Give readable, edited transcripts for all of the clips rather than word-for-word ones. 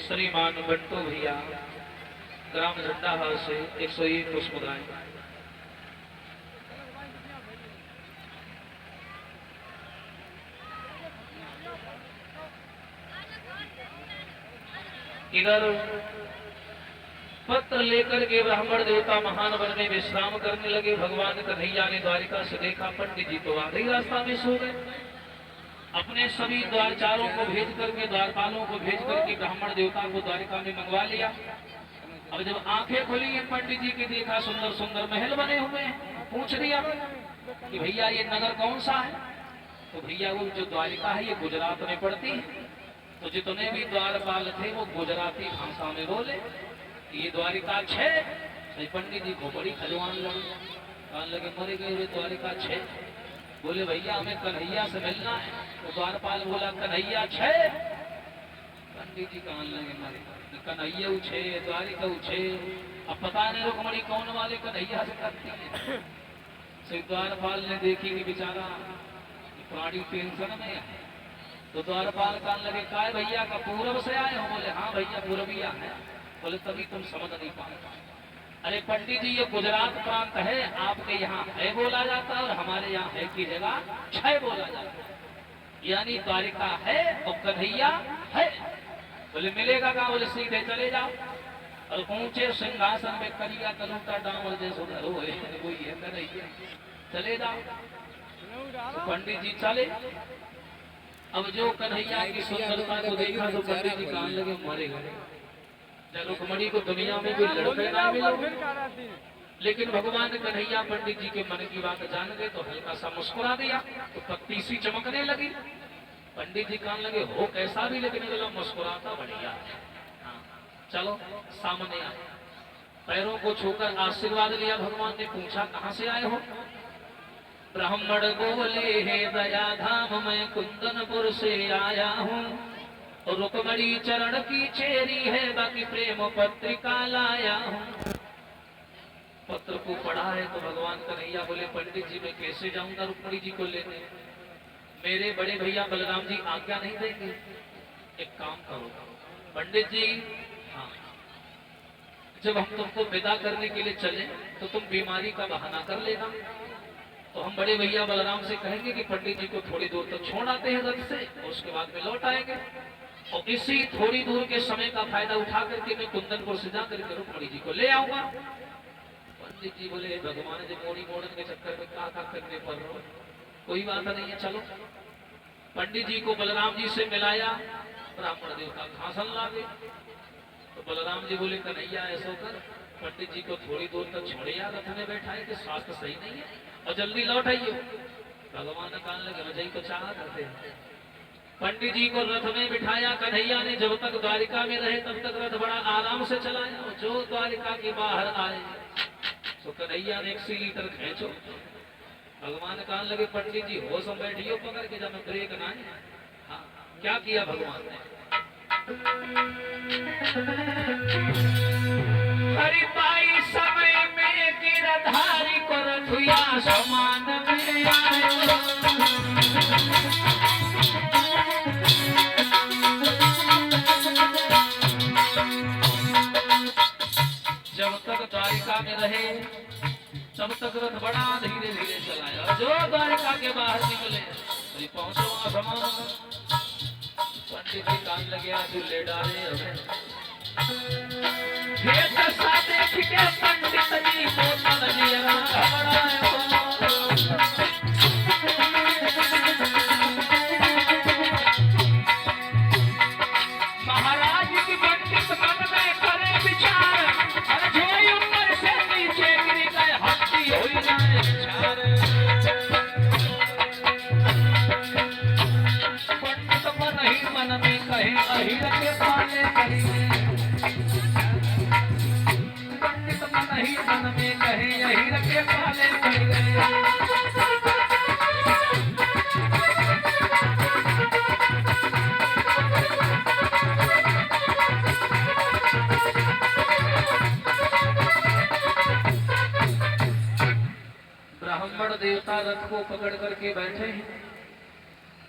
श्रीमान बंटू भैया ग्राम झंडा हाउस से 101 पुष्प मुद्राएं। इधर पत्र लेकर के ब्राह्मण देवता महान वन में विश्राम करने लगे। भगवान कन्हैया ने द्वारिका से देखा पंडित जी तो आधे रास्ता में सो गए। अपने सभी द्वारचारों को भेज करके, द्वारपालों को भेज करके ब्राह्मण देवता को द्वारिका में मंगवा लिया। अब जब आंखें खुली है पंडित जी की, देखा सुंदर सुंदर महल बने हुए हैं। पूछ लिया कि भैया ये नगर कौन सा है? तो भैया वो जो द्वारिका है ये गुजरात में पड़ती है। तो जितने भी द्वारपाल थे वो गुजराती भाषा में बोले ये द्वारिका 6। पंडित जी को बड़ी खजवान लगी, कहने लगे मरे गए हुए द्वारिका 6। बोले भैया हमें कन्हैया से मिलना है। तो द्वारपाल बोला कन्हैया 6। पंडित जी कहने लगे मरे कन्हैया 6 द्वारिका 6। अब पता नहीं रुकमणी कौन वाले कन्हैया से करती है। द्वारपाल ने देखी कि बेचारा प्राणी टेंशन में है। तो द्वारपाल कहने लगे काय भैया का पूरब से आए हो? बोले हाँ भैया पूर्विया है। बोले तभी तुम समझ नहीं पाए। अरे पंडित जी ये गुजरात प्रांत है, आपके यहाँ है बोला जाता है और हमारे यहाँ है की जगह 6 बोला जाता है। यानी द्वारिका है और कन्हैया है। बोले मिलेगा कहाँ? बोले सीधे चले जाओ और ऊंचे सिंहासन में करिया कलूटा डामर जैसे कोई है कन्हैया, चले जाओ। तो पंडित जी चले। अब जो कन्हैया की सुंदरता को देखा तो पंडित जी कहने लगे मरे गए। रुक्मणी को दुनिया में भी लड़के ना मिले। लेकिन भगवान कन्हैया पंडित जी के मन की बात जान गए तो हल्का सा मुस्कुरा दिया तो पत्ती सी चमकने लगी। पंडित जी कहने लगे हो कैसा भी, लेकिन बोला मुस्कुराता बढ़िया। चलो सामने आए, पैरों को छूकर आशीर्वाद लिया। भगवान ने पूछा कहाँ से आए हो? ब्राह्मण बोले हे दया धाम मैं कुंदनपुर से आया हूँ। रुक्मणी चरण की चेरी है बाकी प्रेम पत्रिका लाया हूँ। पत्र को पढ़ा है तो भगवान कन्हैया बोले पंडित जी मैं कैसे जाऊंगा रुक्मणी जी को लेने? मेरे बड़े भैया बलराम जी आज्ञा नहीं देंगे। एक काम करो पंडित जी, हाँ जब हम तुमको विदा करने के लिए चले तो तुम बीमारी का बहाना कर लेना। तो हम बड़े भैया बलराम से कहेंगे कि पंडित जी को थोड़ी दूर तक छोड़ आते हैं रथ से और उसके बाद में लौट आएंगे। और इसी थोड़ी दूर के समय का फायदा उठा करके मैं कुंदनपुर से जाकर के रुक्मणी जी को ले आऊंगा। पंडित जी बोले भगवान जी मोड़ी मोड़न के चक्कर में क्या करने पर रहो, कोई बात नहीं है चलो। पंडित जी को बलराम जी से मिलाया। ब्राह्मण देवता घासन लागे तो बलराम जी बोले कन्हैया ऐसा कर पंडित जी को थोड़ी दूर तक छोड़े यार, रथ में बैठाए कि स्वास्थ्य सही नहीं है और जल्दी लौट आइए। भगवान ने कहने लगे मजा ही तो चाह करते हैं। पंडित जी को रथ में बिठाया। कन्हैया ने जब तक द्वारिका में रहे तब तक रथ बड़ा आराम से चलाया। और जो द्वारिका के बाहर आए तो कन्हैया ने 1 लीटर खींचो। भगवान कहने लगे पंडित जी होश में बैठियो पकड़ के, जब ब्रेक ना है। हाँ क्या किया भगवान ने? हरि पाई समय में गिरधारी को रथुया समान में आयो। जब तक द्वारिका में रहे तब तक रथ बड़ा धीरे धीरे चलाया। जो द्वारिका के बाहर निकले पहुंचो समान। पंडित जी कान लगे आंसू ले डाले हमें। देख के पंडित जी बोतल लिया महाराज की पंडित मन में करे विचार। जो ऊपर से नीचे गिर गए हड्डी हुई जाए विचार। पंडित मन ही मन में कहे अहिर के पाले करिए। पंडित मन ही मन में कहे अहिर के पाले करिए। ब्राह्मण देवता रथ को पकड़ करके बैठे हैं।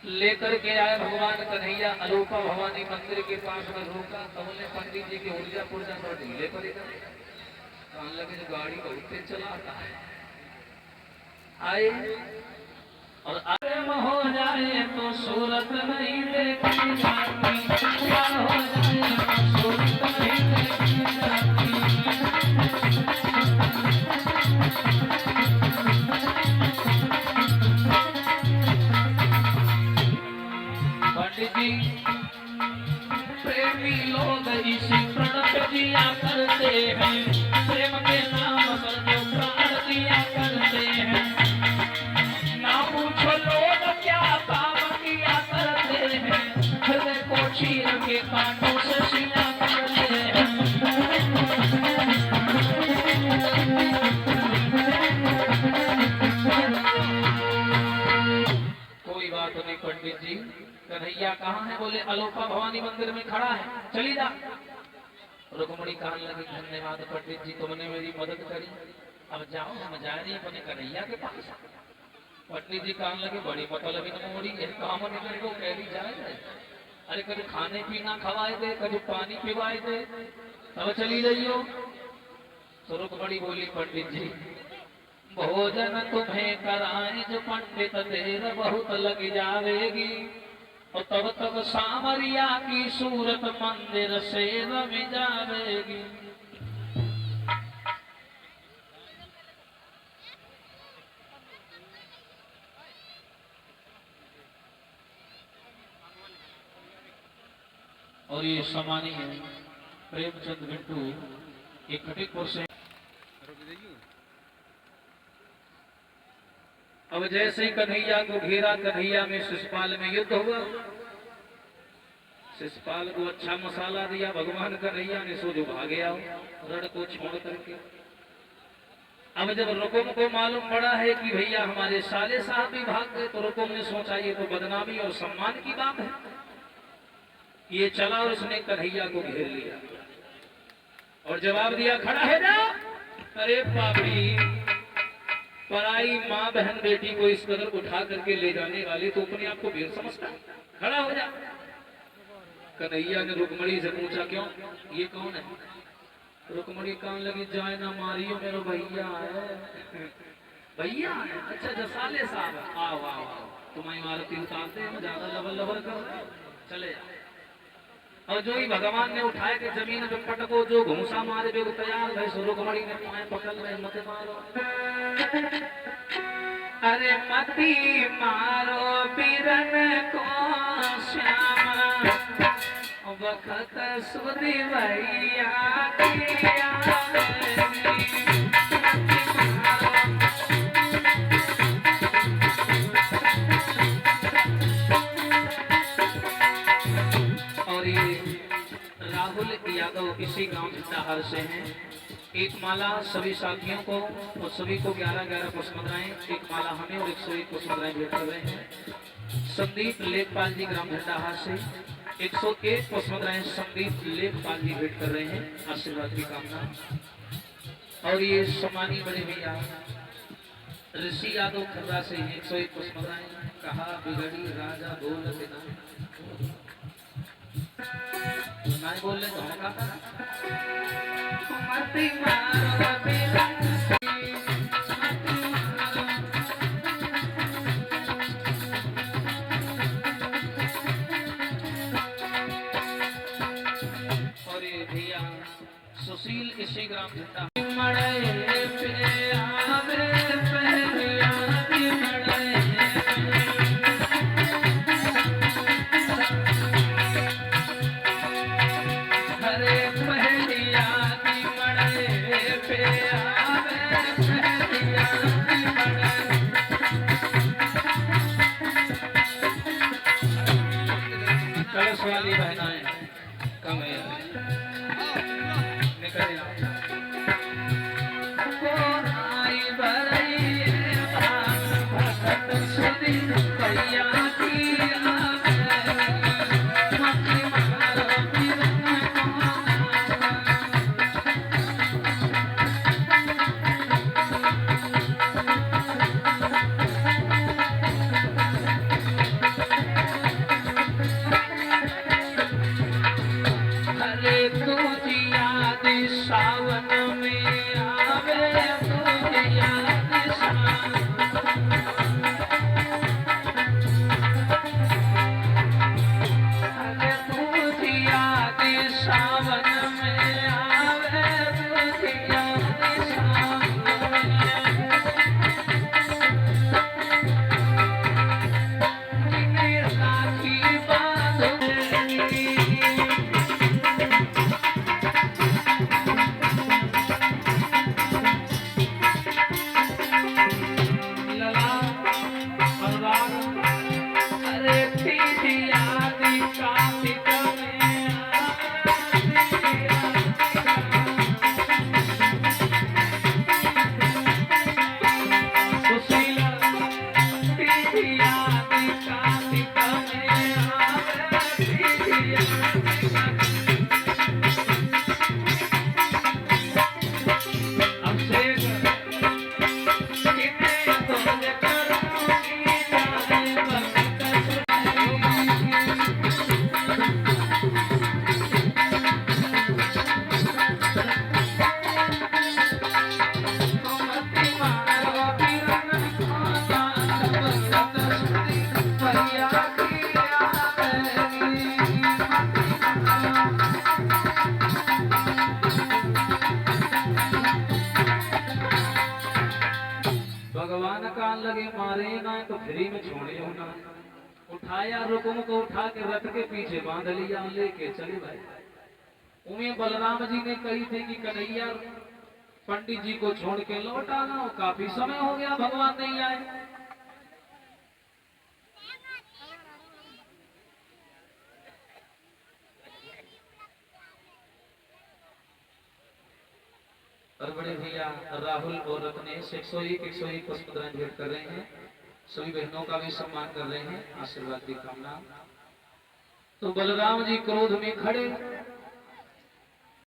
लेकर के आए भगवान कन्हैया अलोपा भवानी मंदिर के पास में रोका। तो बोले पंडित जी की ऊर्जा पुर्जा तो ढीले पर कहने लगे जो गाड़ी बहुत तेज चलाता है। आए और आगे हो जाए तो सूरत नहीं देखी जाती, हो जाए तो सूरत नहीं देखी जाती। पंडित जी प्रेमी लोग इसी प्रण पे जिया करते हैं, प्रेम के नाम पर जो प्राण दिया करते हैं। ना पूछो लोग क्या काम किया करते हैं, हृदय को चीर के कांटों से सिया करते हैं। कोई बात नहीं पंडित जी, कन्हैया कहाँ है? बोले अलोपा भवानी मंदिर में खड़ा है, चली जा। रुक्मणी कहने लगी धन्यवाद पंडित जी, तुमने मेरी मदद करी, अब जाओ हम जा रही अपने कन्हैया के पास। पंडित जी कहने लगे बड़ी मतलब मोड़ी काम निकल को कह दी जाए। अरे कभी खाने पीना खवाए दे, कभी पानी पिवाए दे, तब चली जाइयो। तो रुक्मणी बोली पंडित जी भोजन तुम्हें कराए जो पंडित देर बहुत लग जावेगी, और तब तक सामरिया की सूरत मंदिर से रम जावेगी। और ये सम्मानीय प्रेमचंद बिट्टू एक खटिकपुर से। अब जैसे ही कन्हैया को घेरा, कन्हैया में शिशुपाल में युद्ध हुआ। शिशुपाल को अच्छा मसाला दिया भगवान कन्हैया ने, सो जो भाग गया रण को छोड़ करके। अब जब रुकुम को मालूम पड़ा है कि भैया हमारे साले साहब भी भाग गए, तो रुकुम ने सोचा ये तो बदनामी और सम्मान की बात है। ये चला और उसने कन्हैया को घेर लिया और जवाब दिया खड़ा है जा। अरे पापी, पराई माँ बहन बेटी को इस कदर उठा करके ले जाने वाले तो अपने आप को वीर समझता, खड़ा हो जा। कन्हैया ने रुक्मणी से पूछा क्यों, ये कौन है? रुक्मणी कहने लगी जाए ना मारियो, मेरा भैया है। भैया है? अच्छा जसाले साहब, आओ आओ आओ, तुम्हारी आरती उतारते हैं, ज्यादा लबर लबर कर, चले जाओ। और जो ही भगवान ने उठाए के जमीन पे पटको, जो घूसा मारे जो तैयार है, सो रुक्मणी ने पाए पकड़ रहे, मत मारो। अरे मती मारो बीरन को श्यामा, वक्त सुधी भैया किया। और ये राहुल यादव इसी गांव झंडाहार से हैं। एक माला सभी साथियों को और सभी को 11-11 पुष्पमालाएं, एक माला हमें और 101 पुष्पमालाएं भेंट कर रहे हैं। संदीप लेखपाल जी ग्राम झंडाहार से 101 पुष्पमालाएं संदीप लेखपाल जी भेंट कर रहे हैं, आशीर्वाद की कामना। और ये सम्मानी बड़े भैया ऋषि यादव खर्रा से 101 पुष्पमालाएं, कहा बिगड़ी राजा बोलते ना बोल रहे तो मती मारो और ये भैया सुशील इसी ग्राम झंडा कलश वाली बहनाएं कम है निकल सावन में आवे बुधिया भगवान कान लगे मारे ना तो फ्री में छोड़े हो ना उठाया रुकुम को उठा के रथ के पीछे बांध लिया लेके चले भाई उन्हें बलराम जी ने कही थी कि कन्हैया पंडित जी को छोड़ के लौट आना और काफी समय हो गया भगवान नहीं आए। और बड़े भैया राहुल और रत्नेश 101 पुष्पदान भेंट कर रहे हैं। सभी बहनों का भी सम्मान कर रहे हैं, आशीर्वाद की कामना। तो बलराम जी क्रोध में खड़े